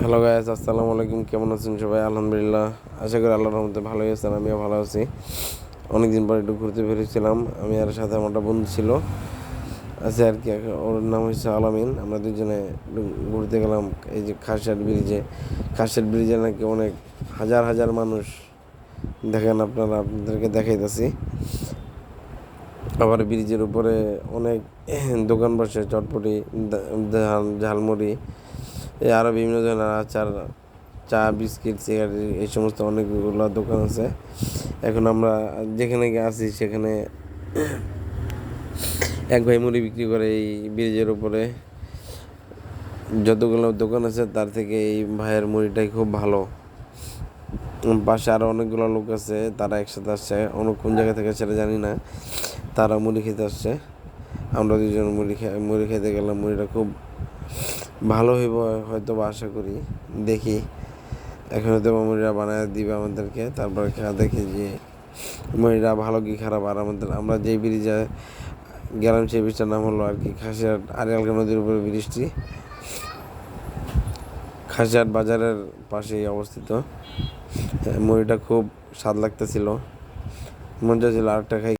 Hello guys, আসসালামু আলাইকুম। কেমন আছেন সবাই? আলহামদুলিল্লাহ, আশা করি আল্লাহর রহমতে ভালোই আছেন। আমিও ভালো আছি। অনেকদিন পর একটু ঘুরতে বেরিয়েছিলাম। আমি আর সাথে আমার একটা বন্ধু ছিল আছে আর কি। ওর নাম হচ্ছে আলামিন। আমরা দুজনে একটু ঘুরতে গেলাম এই যে খাসিয়াট ব্রিজে নাকি অনেক হাজার হাজার মানুষ। দেখেন, আপনাদেরকে দেখাইতেছি। আবার ব্রিজের উপরে অনেক দোকান বসে, চটপটি, ঝালমুড়ি, আরও বিভিন্ন ধরনের আচার, চা, বিস্কিট, সিগারেট, এই সমস্ত অনেকগুলো দোকান আছে। এখন আমরা যেখানে আছি সেখানে এক ভাই মুড়ি বিক্রি করে এই ব্রিজের উপরে। যতগুলো দোকান আছে তার থেকে এই ভাইয়ের মুড়িটাই খুব ভালো। পাশে আরও অনেকগুলো লোক আছে, তারা একসাথে আসছে। অন্য কোন জায়গা থেকে সেটা জানি না, তারা মুড়ি খেতে আসছে। আমরা দুজন মুড়ি খেতে গেলাম। মুড়িটা খুব ভালো হইব হয়তো বা, আশা করি। দেখি, এখন হয়তো মুড়িটা বানায় দিবে আমাদেরকে, তারপরে খেয়া দেখি যে মুড়িটা ভালো কি খারাপ। আর আমরা যেই ব্রিজে গেলাম সেই ব্রিজটার নাম হলো আর কি খাসিয়াট আড়িয়ালগা নদীর উপরে ব্রিজটি। খাসিয়াট বাজারের পাশেই অবস্থিত। মুড়িটা খুব স্বাদ লাগতেছিল, মন চাইছিল আরেকটা খাই।